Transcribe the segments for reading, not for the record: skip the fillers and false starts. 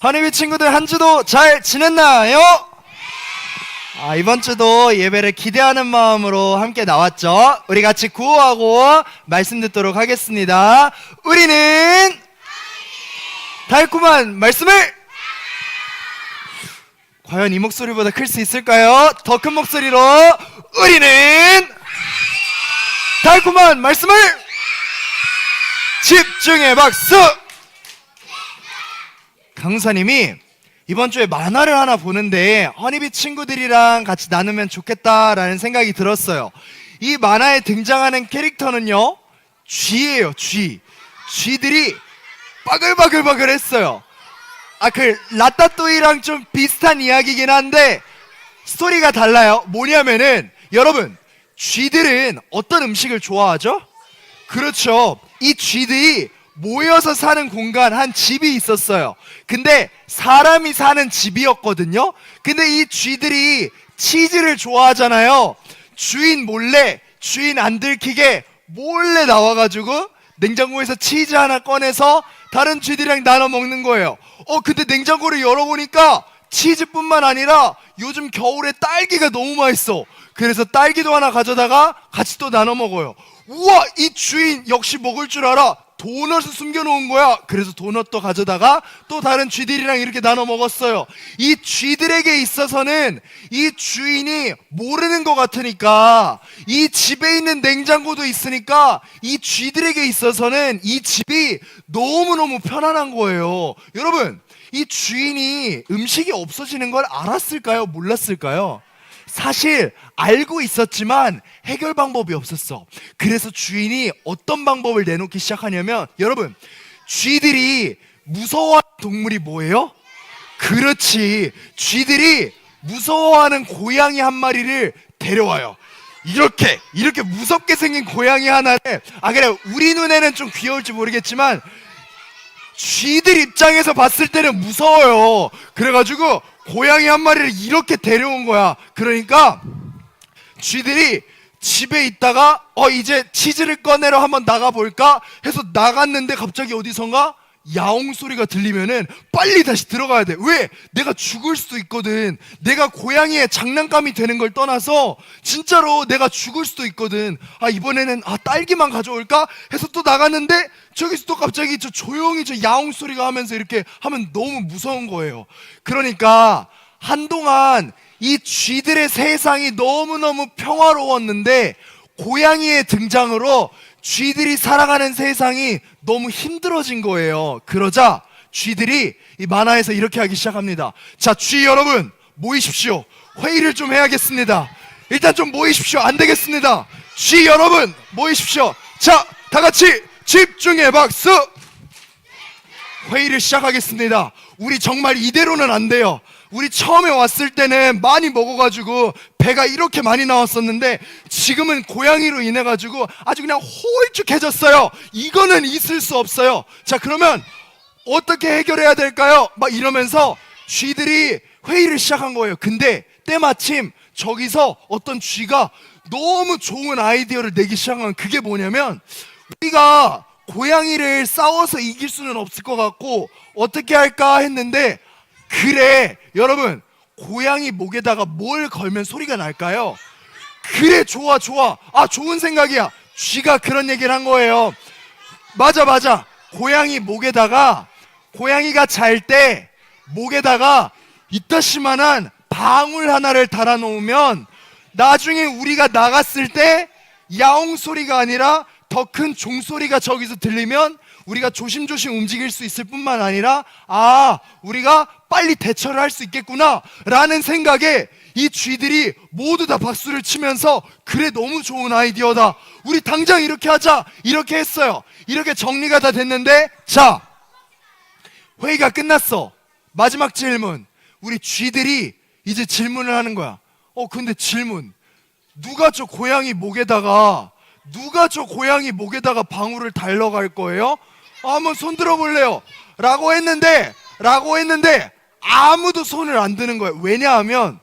허니비 친구들 한 주도 잘 지냈나요? 이번 주도 예배를 기대하는 마음으로 함께 나왔죠. 우리 같이 구호하고 말씀 듣도록 하겠습니다. 우리는 달콤한 말씀을 과연 이 목소리보다 클 수 있을까요? 더 큰 목소리로 우리는 달콤한 말씀을 집중의 박수! 강사님이 이번 주에 만화를 하나 보는데 허니비 친구들이랑 같이 나누면 좋겠다라는 생각이 들었어요. 이 만화에 등장하는 캐릭터는요, 쥐예요. 쥐들이 바글바글 했어요. 그 라따뚜이랑 좀 비슷한 이야기긴 한데 스토리가 달라요. 뭐냐면은 여러분, 쥐들은 어떤 음식을 좋아하죠? 그렇죠. 이 쥐들이 모여서 사는 공간, 한 집이 있었어요. 근데 사람이 사는 집이었거든요. 근데 이 쥐들이 치즈를 좋아하잖아요. 주인 몰래, 주인 안 들키게 몰래 나와가지고 냉장고에서 치즈 하나 꺼내서 다른 쥐들이랑 나눠 먹는 거예요. 근데 냉장고를 열어보니까 치즈뿐만 아니라 요즘 겨울에 딸기가 너무 맛있어. 그래서 딸기도 하나 가져다가 같이 또 나눠 먹어요. 우와, 이 주인 역시 먹을 줄 알아. 도넛을 숨겨놓은 거야. 그래서 도넛도 가져다가 또 다른 쥐들이랑 이렇게 나눠 먹었어요. 이 쥐들에게 있어서는 이 주인이 모르는 것 같으니까, 이 집에 있는 냉장고도 있으니까 이 쥐들에게 있어서는 이 집이 너무너무 편안한 거예요. 여러분, 이 주인이 음식이 없어지는 걸 알았을까요? 몰랐을까요? 사실 알고 있었지만 해결 방법이 없었어. 그래서 주인이 어떤 방법을 내놓기 시작하냐면, 여러분, 쥐들이 무서워하는 동물이 뭐예요? 그렇지, 쥐들이 무서워하는 고양이 한 마리를 데려와요. 이렇게 무섭게 생긴 고양이 하나를, 그래, 우리 눈에는 좀 귀여울지 모르겠지만 쥐들 입장에서 봤을 때는 무서워요. 그래가지고 고양이 한 마리를 이렇게 데려온 거야. 그러니까 쥐들이 집에 있다가 이제 치즈를 꺼내러 한번 나가볼까 해서 나갔는데 갑자기 어디선가 야옹 소리가 들리면은 빨리 다시 들어가야 돼. 왜? 내가 죽을 수도 있거든. 내가 고양이의 장난감이 되는 걸 떠나서 진짜로 내가 죽을 수도 있거든. 이번에는 딸기만 가져올까 해서 또 나갔는데 저기서 또 갑자기 조용히 야옹 소리가 하면서 이렇게 하면 너무 무서운 거예요. 그러니까 한동안 이 쥐들의 세상이 너무너무 평화로웠는데 고양이의 등장으로 쥐들이 살아가는 세상이 너무 힘들어진 거예요. 그러자 쥐들이 이 만화에서 이렇게 하기 시작합니다. 자, 쥐 여러분, 모이십시오. 회의를 좀 해야겠습니다. 일단 좀 모이십시오. 안 되겠습니다. 쥐 여러분, 모이십시오. 자, 다 같이 집중의 박수! 회의를 시작하겠습니다. 우리 정말 이대로는 안 돼요. 우리 처음에 왔을 때는 많이 먹어가지고 배가 이렇게 많이 나왔었는데 지금은 고양이로 인해가지고 아주 그냥 홀쭉해졌어요. 이거는 있을 수 없어요. 자, 그러면 어떻게 해결해야 될까요? 막 이러면서 쥐들이 회의를 시작한 거예요. 근데 때마침 저기서 어떤 쥐가 너무 좋은 아이디어를 내기 시작한 건, 그게 뭐냐면, 우리가 고양이를 싸워서 이길 수는 없을 것 같고 어떻게 할까 했는데, 그래, 여러분, 고양이 목에다가 뭘 걸면 소리가 날까요? 그래, 좋아. 좋은 생각이야. 쥐가 그런 얘기를 한 거예요. 맞아. 고양이 목에다가, 고양이가 잘 때 목에다가 이따시만한 방울 하나를 달아놓으면 나중에 우리가 나갔을 때 야옹 소리가 아니라 더 큰 종소리가 저기서 들리면 우리가 조심조심 움직일 수 있을 뿐만 아니라 우리가 빨리 대처를 할 수 있겠구나 라는 생각에 이 쥐들이 모두 다 박수를 치면서, 그래, 너무 좋은 아이디어다, 우리 당장 이렇게 하자, 이렇게 했어요. 이렇게 정리가 다 됐는데, 자, 회의가 끝났어. 마지막 질문. 우리 쥐들이 이제 질문을 하는 거야. 근데 질문, 누가 저 고양이 목에다가 방울을 달러갈 거예요? 한번 손 들어볼래요? 라고 했는데 아무도 손을 안 드는 거예요. 왜냐하면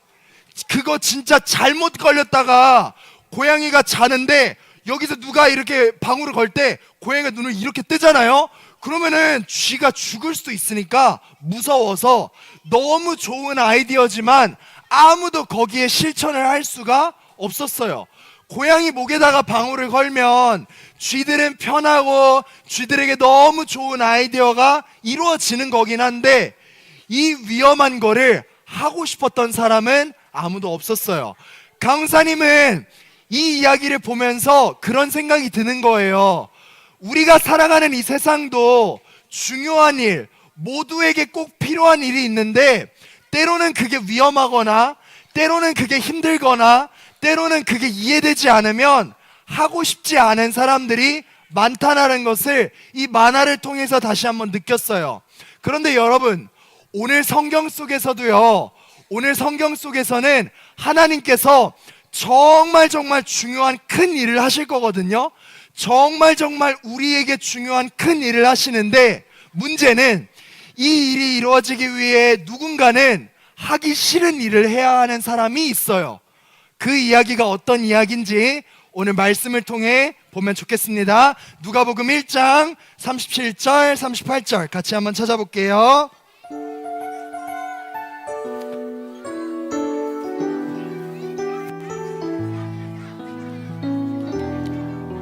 그거 진짜 잘못 걸렸다가 고양이가 자는데 여기서 누가 이렇게 방울을 걸 때 고양이가 눈을 이렇게 뜨잖아요. 그러면은 쥐가 죽을 수도 있으니까 무서워서 너무 좋은 아이디어지만 아무도 거기에 실천을 할 수가 없었어요. 고양이 목에다가 방울을 걸면 쥐들은 편하고 쥐들에게 너무 좋은 아이디어가 이루어지는 거긴 한데 이 위험한 거를 하고 싶었던 사람은 아무도 없었어요. 강사님은 이 이야기를 보면서 그런 생각이 드는 거예요. 우리가 살아가는 이 세상도 중요한 일, 모두에게 꼭 필요한 일이 있는데 때로는 그게 위험하거나 때로는 그게 힘들거나 때로는 그게 이해되지 않으면 하고 싶지 않은 사람들이 많다는 것을 이 만화를 통해서 다시 한번 느꼈어요. 그런데 여러분, 오늘 성경 속에서도요, 오늘 성경 속에서는 하나님께서 정말 중요한 큰 일을 하실 거거든요. 정말 우리에게 중요한 큰 일을 하시는데 문제는 이 일이 이루어지기 위해 누군가는 하기 싫은 일을 해야 하는 사람이 있어요. 그 이야기가 어떤 이야기인지 오늘 말씀을 통해 보면 좋겠습니다. 누가복음 1장 37절 38절 같이 한번 찾아볼게요.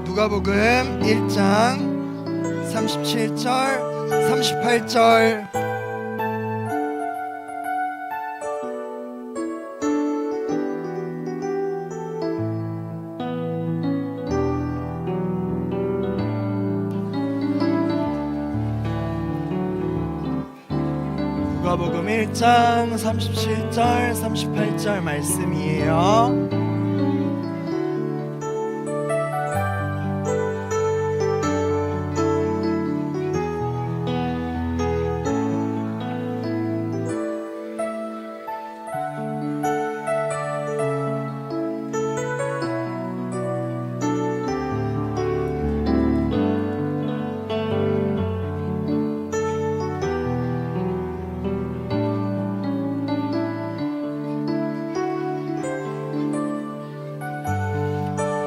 누가복음 1장 37절 38절 누가복음 1장 37절 38절 말씀이에요.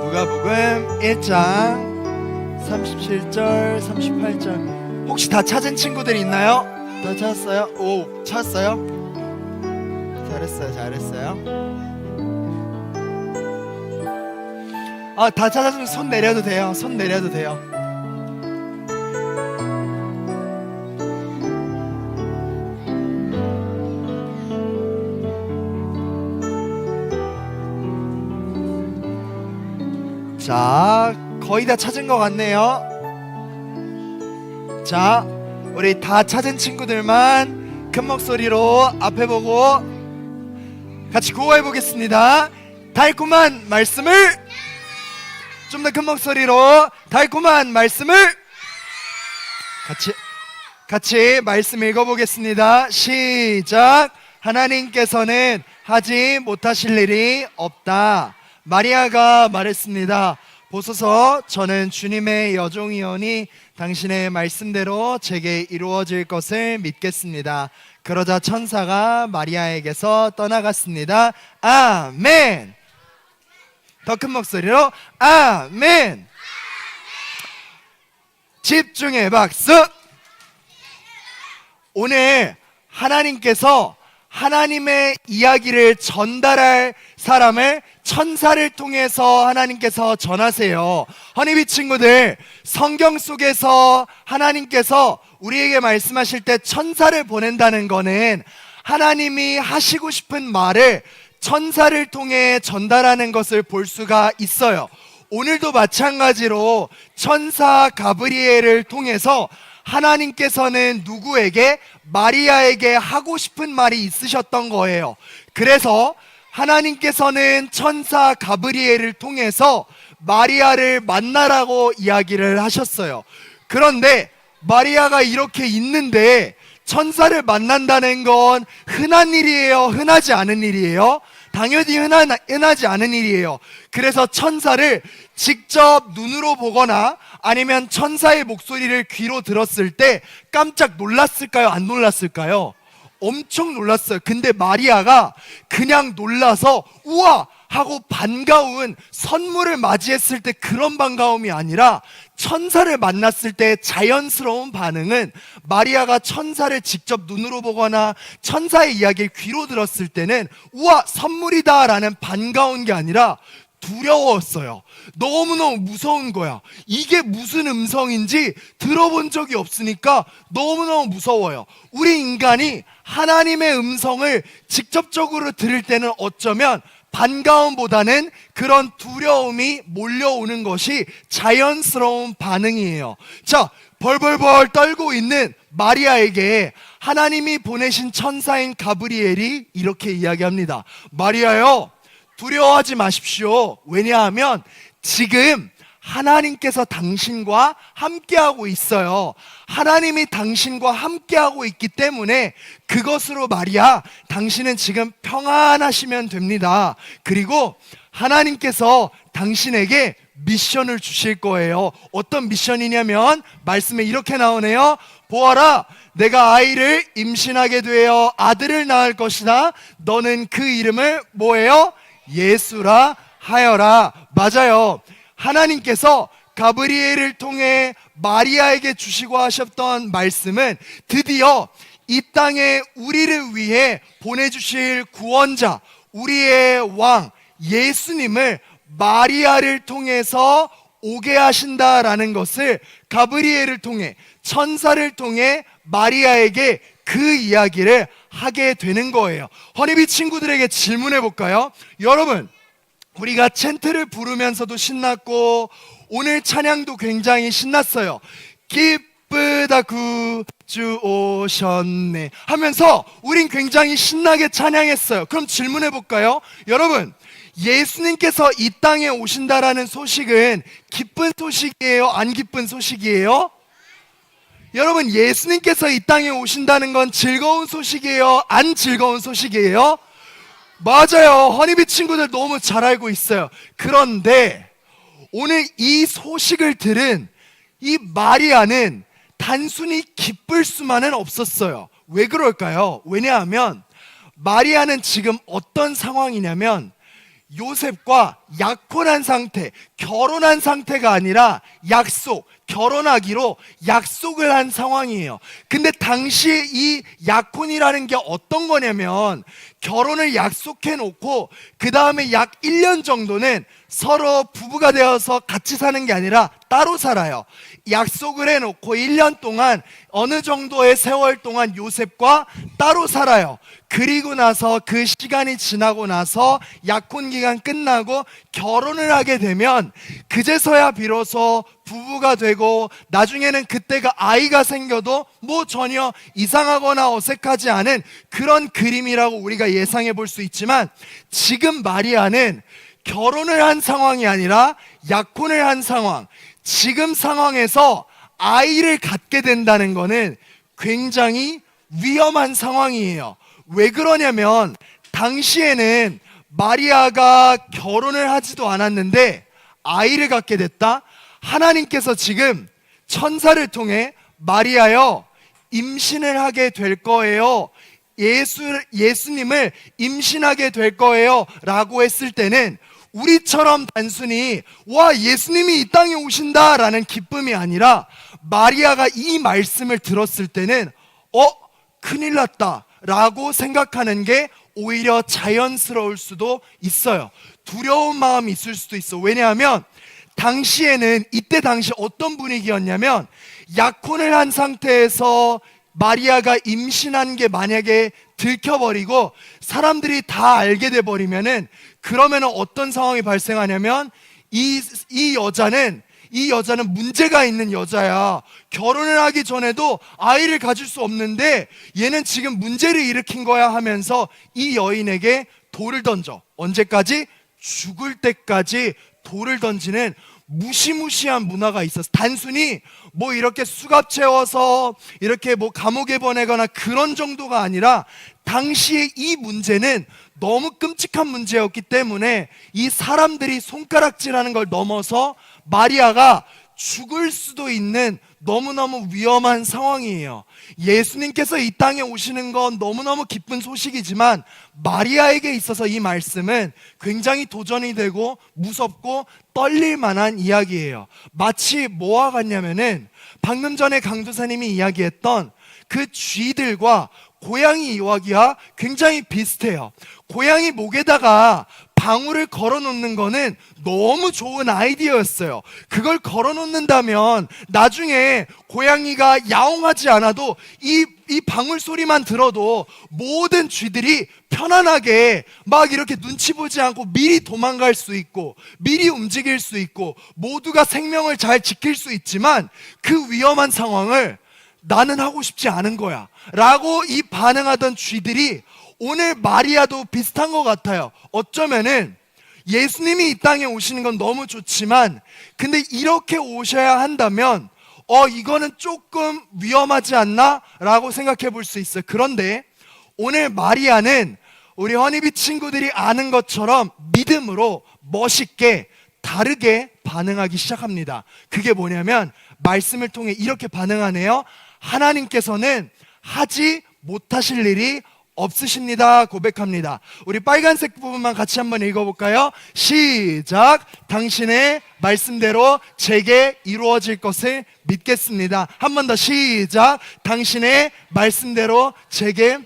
누가복음 1장 37절 38절 혹시 다 찾은 친구들 있나요? 다 찾았어요? 오, 찾았어요? 잘했어요. 다 찾았으면 손 내려도 돼요. 손 내려도 돼요. 자, 거의 다 찾은 것 같네요. 자, 우리 다 찾은 친구들만 큰 목소리로 앞에 보고 같이 구호해 보겠습니다. 달콤한 말씀을, 좀 더 큰 목소리로 달콤한 말씀을, 같이 말씀 읽어보겠습니다. 시작. 하나님께서는 하지 못하실 일이 없다. 마리아가 말했습니다. 보소서, 저는 주님의 여종이오니 당신의 말씀대로 제게 이루어질 것을 믿겠습니다. 그러자 천사가 마리아에게서 떠나갔습니다. 아멘. 더 큰 목소리로 아멘. 집중의 박수. 오늘 하나님께서 하나님의 이야기를 전달할 사람을 천사를 통해서 하나님께서 전하세요. 허니비 친구들, 성경 속에서 하나님께서 우리에게 말씀하실 때 천사를 보낸다는 거는 하나님이 하시고 싶은 말을 천사를 통해 전달하는 것을 볼 수가 있어요. 오늘도 마찬가지로 천사 가브리엘을 통해서 하나님께서는 누구에게? 마리아에게 하고 싶은 말이 있으셨던 거예요. 그래서 하나님께서는 천사 가브리엘을 통해서 마리아를 만나라고 이야기를 하셨어요. 그런데 마리아가 이렇게 있는데 천사를 만난다는 건 흔한 일이에요? 흔하지 않은 일이에요? 당연히 흔하지 않은 일이에요. 그래서 천사를 직접 눈으로 보거나 아니면 천사의 목소리를 귀로 들었을 때 깜짝 놀랐을까요? 안 놀랐을까요? 엄청 놀랐어요. 근데 마리아가 그냥 놀라서 우와! 하고 반가운 선물을 맞이했을 때 그런 반가움이 아니라 천사를 만났을 때 자연스러운 반응은 마리아가 천사를 직접 눈으로 보거나 천사의 이야기를 귀로 들었을 때는 우와 선물이다 라는 반가운 게 아니라 두려웠어요. 너무너무 무서운 거야. 이게 무슨 음성인지 들어본 적이 없으니까 너무너무 무서워요. 우리 인간이 하나님의 음성을 직접적으로 들을 때는 어쩌면 반가움보다는 그런 두려움이 몰려오는 것이 자연스러운 반응이에요. 자, 벌벌벌 떨고 있는 마리아에게 하나님이 보내신 천사인 가브리엘이 이렇게 이야기합니다. 마리아요, 두려워하지 마십시오. 왜냐하면 지금 하나님께서 당신과 함께하고 있어요. 하나님이 당신과 함께하고 있기 때문에 그것으로 마리아, 당신은 지금 평안하시면 됩니다. 그리고 하나님께서 당신에게 미션을 주실 거예요. 어떤 미션이냐면 말씀에 이렇게 나오네요. 보아라, 내가 아이를 임신하게 되어 아들을 낳을 것이다. 너는 그 이름을 뭐예요? 예수라 하여라. 맞아요. 하나님께서 가브리엘을 통해 마리아에게 주시고 하셨던 말씀은 드디어 이 땅에 우리를 위해 보내주실 구원자, 우리의 왕 예수님을 마리아를 통해서 오게 하신다라는 것을 가브리엘을 통해, 천사를 통해 마리아에게 그 이야기를 하게 되는 거예요. 허니비 친구들에게 질문해 볼까요? 여러분, 우리가 챈트를 부르면서도 신났고 오늘 찬양도 굉장히 신났어요. 기쁘다 구주 오셨네 하면서 우린 굉장히 신나게 찬양했어요. 그럼 질문해 볼까요? 여러분, 예수님께서 이 땅에 오신다라는 소식은 기쁜 소식이에요? 안 기쁜 소식이에요? 여러분, 예수님께서 이 땅에 오신다는 건 즐거운 소식이에요? 안 즐거운 소식이에요? 맞아요. 허니비 친구들 너무 잘 알고 있어요. 그런데 오늘 이 소식을 들은 이 마리아는 단순히 기쁠 수만은 없었어요. 왜 그럴까요? 왜냐하면 마리아는 지금 어떤 상황이냐면 요셉과 약혼한 상태, 결혼한 상태가 아니라 결혼하기로 약속을 한 상황이에요. 근데 당시에 이 약혼이라는 게 어떤 거냐면 결혼을 약속해 놓고 그 다음에 약 1년 정도는 서로 부부가 되어서 같이 사는 게 아니라 따로 살아요. 약속을 해놓고 1년 동안 어느 정도의 세월 동안 요셉과 따로 살아요. 그리고 나서 그 시간이 지나고 나서 약혼 기간 끝나고 결혼을 하게 되면 그제서야 비로소 부부가 되고 나중에는 그때가 아이가 생겨도 뭐 전혀 이상하거나 어색하지 않은 그런 그림이라고 우리가 예상해 볼 수 있지만 지금 마리아는 결혼을 한 상황이 아니라 약혼을 한 상황, 지금 상황에서 아이를 갖게 된다는 것은 굉장히 위험한 상황이에요. 왜 그러냐면 당시에는 마리아가 결혼을 하지도 않았는데 아이를 갖게 됐다. 하나님께서 지금 천사를 통해 마리아여 임신을 하게 될 거예요. 예수님을 임신하게 될 거예요 라고 했을 때는 우리처럼 단순히 와 예수님이 이 땅에 오신다 라는 기쁨이 아니라 마리아가 이 말씀을 들었을 때는 큰일 났다 라고 생각하는 게 오히려 자연스러울 수도 있어요. 두려운 마음이 있을 수도 있어. 왜냐하면 당시에는 이때 당시 어떤 분위기였냐면 약혼을 한 상태에서 마리아가 임신한 게 만약에 들켜버리고 사람들이 다 알게 돼버리면은 그러면은 어떤 상황이 발생하냐면 이 여자는 문제가 있는 여자야. 결혼을 하기 전에도 아이를 가질 수 없는데 얘는 지금 문제를 일으킨 거야 하면서 이 여인에게 돌을 던져. 언제까지? 죽을 때까지 돌을 던지는 무시무시한 문화가 있었어. 단순히 뭐 이렇게 수갑 채워서 이렇게 뭐 감옥에 보내거나 그런 정도가 아니라 당시에 이 문제는 너무 끔찍한 문제였기 때문에 이 사람들이 손가락질하는 걸 넘어서 마리아가 죽을 수도 있는 너무너무 위험한 상황이에요. 예수님께서 이 땅에 오시는 건 너무너무 기쁜 소식이지만 마리아에게 있어서 이 말씀은 굉장히 도전이 되고 무섭고 떨릴 만한 이야기예요. 마치 뭐와 같냐면은 방금 전에 강도사님이 이야기했던 그 쥐들과 고양이 이야기와 굉장히 비슷해요. 고양이 목에다가 방울을 걸어 놓는 거는 너무 좋은 아이디어였어요. 그걸 걸어 놓는다면 나중에 고양이가 야옹하지 않아도 이 방울 소리만 들어도 모든 쥐들이 편안하게 막 이렇게 눈치 보지 않고 미리 도망갈 수 있고 미리 움직일 수 있고 모두가 생명을 잘 지킬 수 있지만 그 위험한 상황을 나는 하고 싶지 않은 거야 라고 이 반응하던 쥐들이 오늘 마리아도 비슷한 것 같아요. 어쩌면은 예수님이 이 땅에 오시는 건 너무 좋지만 근데 이렇게 오셔야 한다면 이거는 조금 위험하지 않나? 라고 생각해 볼 수 있어요. 그런데 오늘 마리아는 우리 허니비 친구들이 아는 것처럼 믿음으로 멋있게 다르게 반응하기 시작합니다. 그게 뭐냐면 말씀을 통해 이렇게 반응하네요. 하나님께서는 하지 못하실 일이 없으십니다 고백합니다. 우리 빨간색 부분만 같이 한번 읽어볼까요? 시작. 당신의 말씀대로 제게 이루어질 것을 믿겠습니다. 한 번 더 시작. 당신의 말씀대로 제게.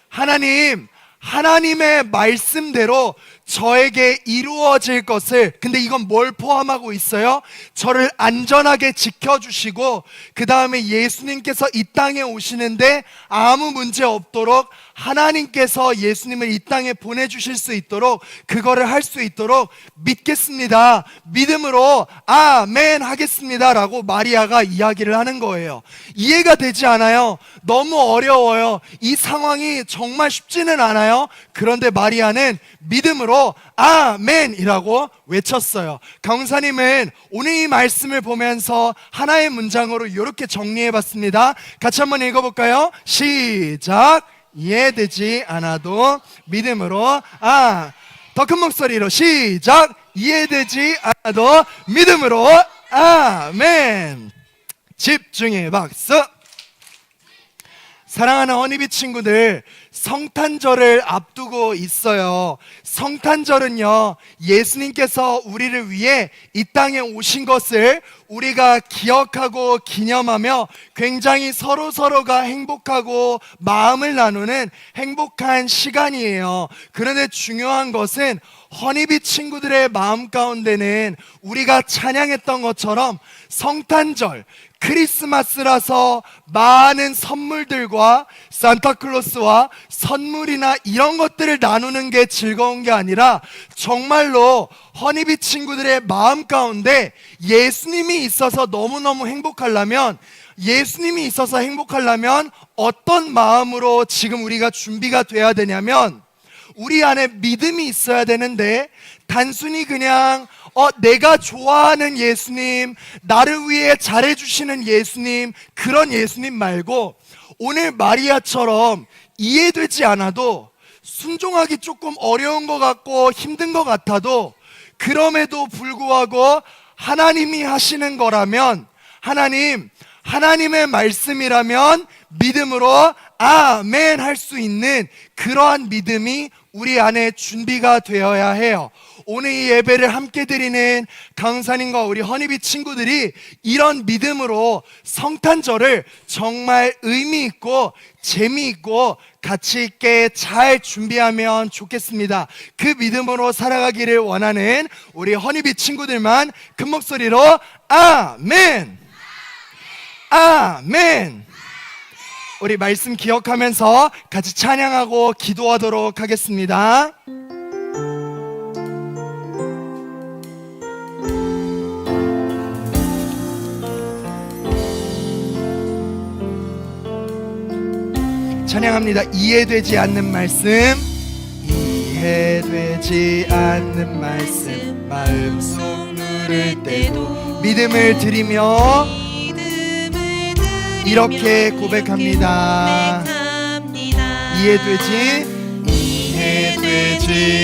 하나님의 말씀대로 저에게 이루어질 것을, 근데 이건 뭘 포함하고 있어요? 저를 안전하게 지켜주시고 그 다음에 예수님께서 이 땅에 오시는데 아무 문제 없도록 하나님께서 예수님을 이 땅에 보내주실 수 있도록 그거를 할 수 있도록 믿겠습니다. 믿음으로 아멘 하겠습니다 라고 마리아가 이야기를 하는 거예요. 이해가 되지 않아요? 너무 어려워요. 이 상황이 정말 쉽지는 않아요. 그런데 마리아는 믿음으로 아멘이라고 외쳤어요. 강사님은 오늘 이 말씀을 보면서 하나의 문장으로 이렇게 정리해봤습니다. 같이 한번 읽어볼까요? 시작. 이해되지 않아도 믿음으로 더 큰 목소리로 시작. 이해되지 않아도 믿음으로 아멘. 집중의 박수. 사랑하는 허니비 친구들, 성탄절을 앞두고 있어요. 성탄절은요, 예수님께서 우리를 위해 이 땅에 오신 것을 우리가 기억하고 기념하며 굉장히 서로가 행복하고 마음을 나누는 행복한 시간이에요. 그런데 중요한 것은 허니비 친구들의 마음 가운데는 우리가 찬양했던 것처럼 성탄절, 크리스마스라서 많은 선물들과 산타클로스와 선물이나 이런 것들을 나누는 게 즐거운 게 아니라 정말로 허니비 친구들의 마음 가운데 예수님이 있어서 너무너무 행복하려면, 예수님이 있어서 행복하려면 어떤 마음으로 지금 우리가 준비가 돼야 되냐면 우리 안에 믿음이 있어야 되는데 단순히 그냥 내가 좋아하는 예수님, 나를 위해 잘해주시는 예수님, 그런 예수님 말고 오늘 마리아처럼 이해되지 않아도 순종하기 조금 어려운 것 같고 힘든 것 같아도 그럼에도 불구하고 하나님이 하시는 거라면, 하나님의 말씀이라면 믿음으로 아멘 할 수 있는 그러한 믿음이 우리 안에 준비가 되어야 해요. 오늘 이 예배를 함께 드리는 강사님과 우리 허니비 친구들이 이런 믿음으로 성탄절을 정말 의미 있고 재미있고 가치 있게 잘 준비하면 좋겠습니다. 그 믿음으로 살아가기를 원하는 우리 허니비 친구들만 큰 목소리로 아멘! 아멘! 우리 말씀 기억하면서 같이 찬양하고 기도하도록 하겠습니다. 찬양합니다. 이해되지 않는 말씀, 이해되지 않는 말씀, 마음속 누를 때도 믿음을 드리며 이렇게 고백합니다. 이해되지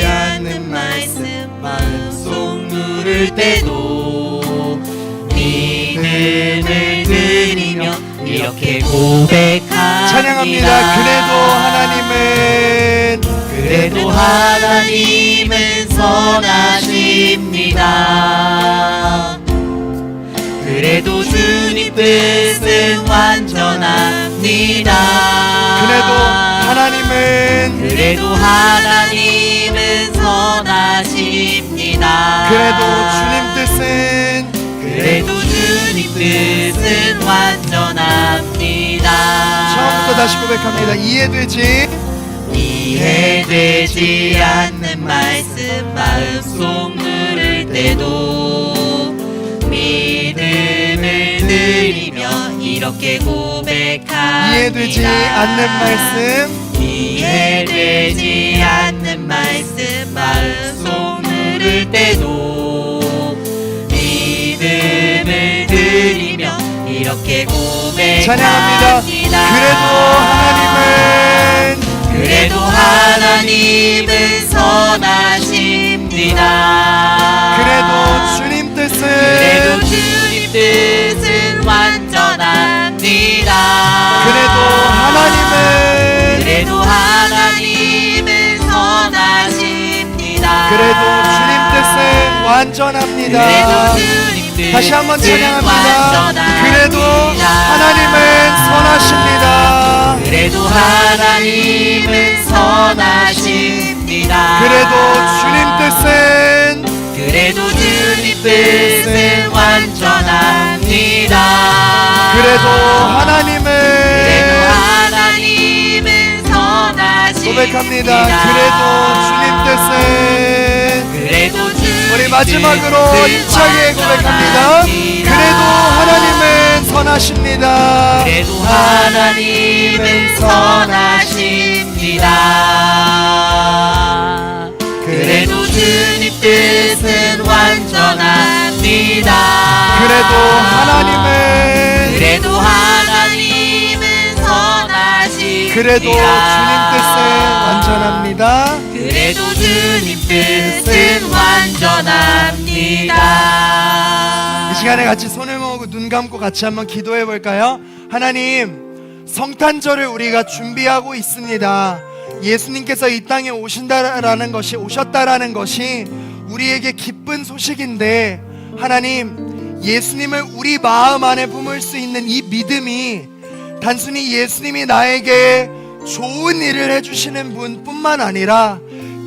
않는 말씀, 마음속 누를 때도 이렇게 고백합니다. 찬양합니다. 그래도 하나님은 선하십니다. 그래도 주님 뜻은 완전합니다. 그래도 하나님은 선하십니다. 그래도 주님 뜻은 완전합니다. 처음부터 다시 고백합니다. 이해되지 않는 말씀 마음속 누를 때도 믿음을 드리며 이렇게 고백합니다. 이해되지 않는 말씀 마음속 누를 때도 믿음을 드리며 이렇게 고백합니다. 찬양합니다. 그래도 하나님은 선하십니다. 그래도 주님 뜻은 완전합니다. 그래도 하나님은 선하십니다. 주님 뜻은 완전합니다. 다시 한번 찬양합니다. 그래도 하나님은 선하십니다. 그래도 하나님은 선하십니다. 그래도 주님 뜻은 완전합니다. 그래도 하나님은 선하십니다. 고백합니다. 그래도 주님 뜻은 우리 마지막으로 힘차게 고백합니다. 그래도 하나님은 선하십니다. 그래도 하나님은 선하십니다. 그래도 주님 뜻은 완전합니다. 그래도 하나님은 선하십니다. 그래도 주님 뜻은 완전합니다. 그래도 주님 뜻은 완전합니다. 이 시간에 같이 손을 모으고 눈 감고 같이 한번 기도해 볼까요? 하나님, 성탄절을 우리가 준비하고 있습니다. 예수님께서 이 땅에 오셨다라는 것이 우리에게 기쁜 소식인데, 하나님, 예수님을 우리 마음 안에 품을 수 있는 이 믿음이 단순히 예수님이 나에게 좋은 일을 해주시는 분뿐만 아니라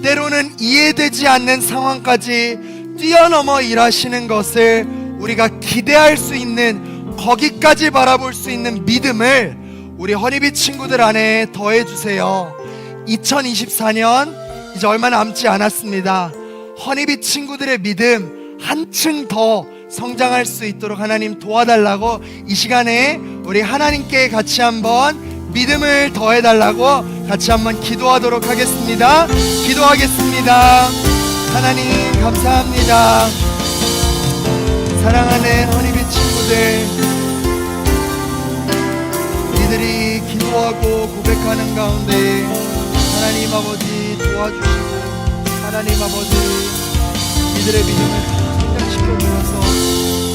때로는 이해되지 않는 상황까지 뛰어넘어 일하시는 것을 우리가 기대할 수 있는, 거기까지 바라볼 수 있는 믿음을 우리 허니비 친구들 안에 더해주세요. 2024년 이제 얼마 남지 않았습니다. 허니비 친구들의 믿음 한층 더 성장할 수 있도록 하나님 도와달라고 이 시간에 우리 하나님께 같이 한번 믿음을 더해달라고 같이 한번 기도하도록 하겠습니다. 기도하겠습니다. 하나님 감사합니다. 사랑하는 허니비 친구들, 이들이 기도하고 고백하는 가운데 하나님 아버지 도와주시고, 하나님 아버지 이들의 믿음을 성장시켜 주셔서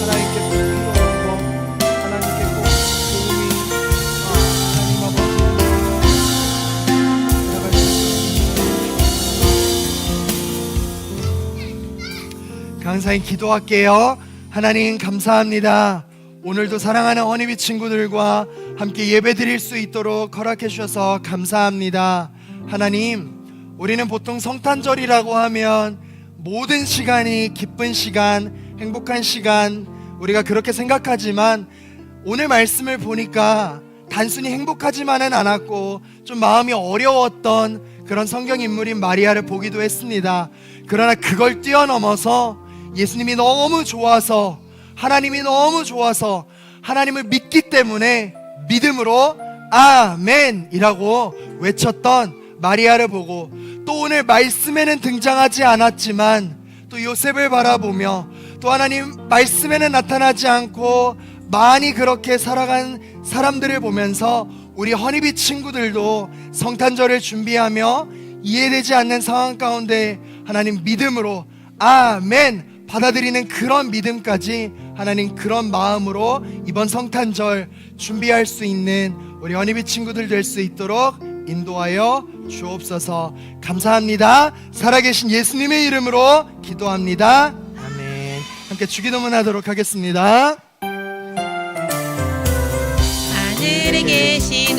하나님께 꼭 필요한 거, 하나님께 꼭 도움이 하나님 아버지 나갈 수 있도록 감사히 기도할게요. 하나님 감사합니다. 오늘도 사랑하는 허니비 친구들과 함께 예배 드릴 수 있도록 허락해 주셔서 감사합니다. 하나님, 우리는 보통 성탄절이라고 하면 모든 시간이 기쁜 시간, 행복한 시간, 우리가 그렇게 생각하지만 오늘 말씀을 보니까 단순히 행복하지만은 않았고 좀 마음이 어려웠던 그런 성경 인물인 마리아를 보기도 했습니다. 그러나 그걸 뛰어넘어서 예수님이 너무 좋아서, 하나님이 너무 좋아서 하나님을 믿기 때문에 믿음으로 아멘이라고 외쳤던 마리아를 보고, 또 오늘 말씀에는 등장하지 않았지만 또 요셉을 바라보며, 또 하나님 말씀에는 나타나지 않고 많이 그렇게 살아간 사람들을 보면서 우리 허니비 친구들도 성탄절을 준비하며 이해되지 않는 상황 가운데 하나님 믿음으로 아멘 받아들이는 그런 믿음까지 하나님 그런 마음으로 이번 성탄절 준비할 수 있는 우리 허니비 친구들 될 수 있도록 인도하여 주옵소서. 감사합니다. 살아계신 예수님의 이름으로 기도합니다. 아멘. 함께 주기도문 하도록 하겠습니다. 하늘에 계신